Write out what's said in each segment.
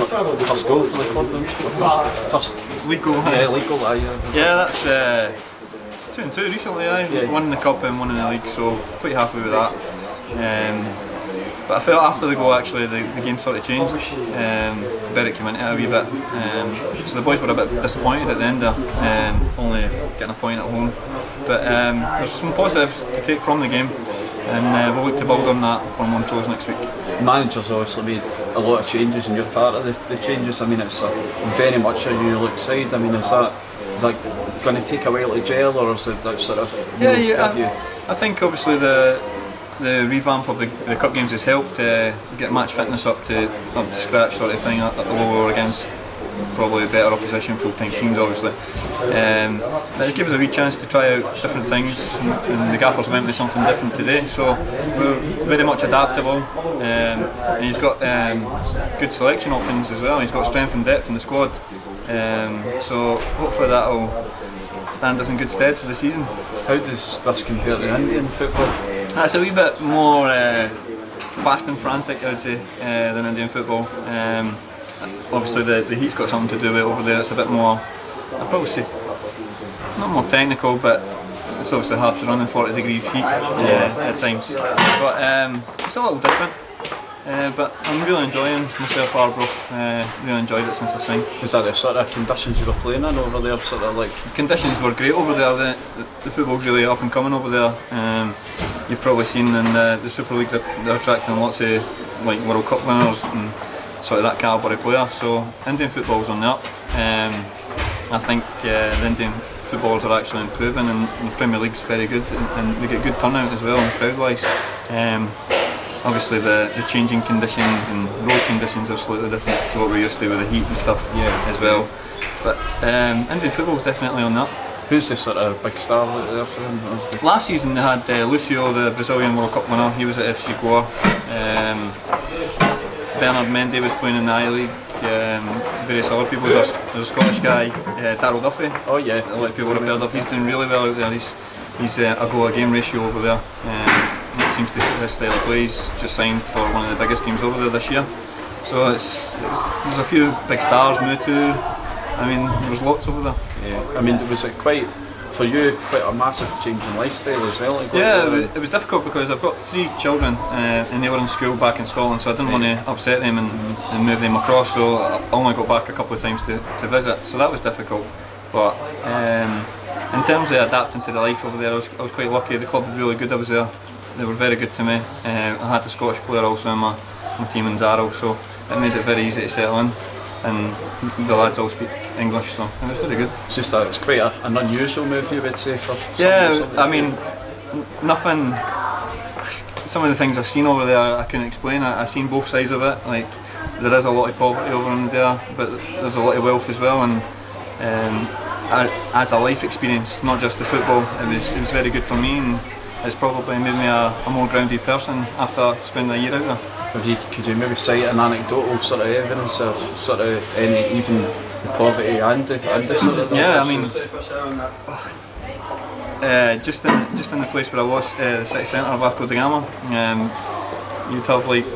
first goal for the club? First league goal. Yeah, league goal. Yeah, that's 2-2 recently. One in the cup and one in the league, so quite happy with that. But I felt after the goal actually the game sort of changed. Berwick came into it a wee bit, so the boys were a bit disappointed at the end there, only getting a point at home. But there's some positives to take from the game, and we'll look to build on that for Montrose next week. Managers obviously made a lot of changes, and you're part of the changes. I mean, it's very much a new look side. I mean, is that going to take a while to gel, or is it that sort of? I think obviously the revamp of the cup games has helped get match fitness up to scratch, sort of thing, at the lower against probably better opposition, full-time teams obviously. It gives us a wee chance to try out different things, and the gaffer's went with something different today, so we're very much adaptable, and he's got good selection options as well. He's got strength and depth in the squad, so hopefully that'll stand us in good stead for the season. How does this compare to Indian football? It's a wee bit more fast and frantic, I would say, than Indian football. Obviously the heat's got something to do with it over there. It's a bit more, I'd probably say, not more technical, but it's obviously hard to run in 40 degrees heat at times. But it's a little different. But I'm really enjoying myself, Arbroath. Really enjoyed it since I've signed. Was that the sort of conditions you were playing in over there? Sort of like conditions were great over there. The football's really up and coming over there. You've probably seen in the Super League that they're attracting lots of like World Cup winners and sort of that calibre of player. So Indian football's on the up. I think the Indian footballers are actually improving, and the Premier League's very good, and we get good turnout as well, crowd-wise. Obviously the changing conditions and road conditions are slightly different to what we're used to with the heat and stuff as well. But Indian football's definitely on that. Who's the sort of big star there for them? Last season they had Lucio, the Brazilian World Cup winner. He was at FC Goa. Bernard Mendy was playing in the I-League. Various other people. There's a Scottish guy, Darryl Duffy. Oh yeah, a lot of people have heard of. He's doing really well out there. He's a goal-a-game ratio over there. It seems to suit his style of play. He's just signed for one of the biggest teams over there this year. So there's a few big stars, Mutu. I mean, there's lots over there. Yeah. I mean, was it quite, for you, quite a massive change in lifestyle as well? Like it was difficult because I've got 3 children and they were in school back in Scotland, so I didn't want to upset them and move them across, so I only got back a couple of times to visit, so that was difficult. But in terms of adapting to the life over there, I was quite lucky. The club was really good. I was there. They were very good to me. I had a Scottish player also in my team in Zarrow, so it made it very easy to settle in. And the lads all speak English, so it was very good. It's just it's quite an unusual move, you would say, for something. I mean, nothing. Some of the things I've seen over there, I couldn't explain. I've seen both sides of it. Like, there is a lot of poverty over in there, but there's a lot of wealth as well. And as a life experience, not just the football, it was very good for me, and it's probably made me a more grounded person after spending a year out there. Could you maybe cite an anecdotal sort of evidence of sort of any, even the poverty and the sort of? Yeah, I mean, just in the place where I was, the city centre of Vasco da Gama, you'd have, like,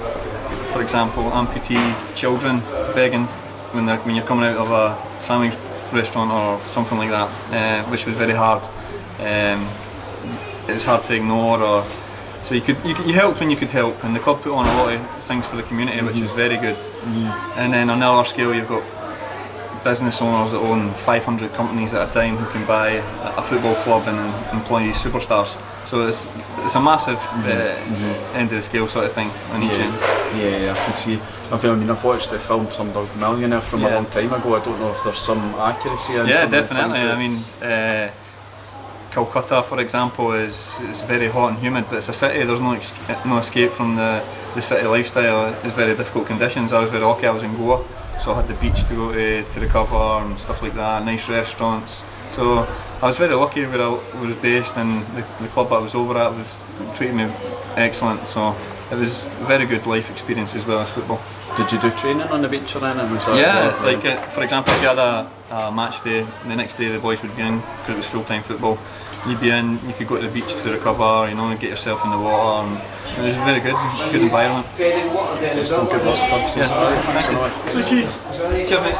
for example, amputee children begging when you're coming out of a sandwich restaurant or something like that, which was very hard. It's hard to ignore, so you helped when you could help, and the club put on a lot of things for the community, which is very good. And then on another scale, you've got business owners that own 500 companies at a time who can buy a football club and employ these superstars. So it's a massive end of the scale sort of thing on each end. Yeah, I can see. I mean, I've watched the film Slumdog Millionaire from a long time ago. I don't know if there's some accuracy in some definitely. I mean, Calcutta, for example, is very hot and humid, but it's a city. There's no escape from the city lifestyle. It's very difficult conditions. I was very lucky. I was in Goa, so I had the beach to go to recover and stuff like that. Nice restaurants. So I was very lucky where I was based, and the club I was over at was treating me excellent. So it was a very good life experience as well as football. Did you do training on the beach or anything? For example, if you had a match day, the next day the boys would be in, because it was full-time football. you'd be in, you could go to the beach to recover, you know, and get yourself in the water, and it was a very good environment. Good luck, Cubs. Yeah, thank you. Cheers, mate.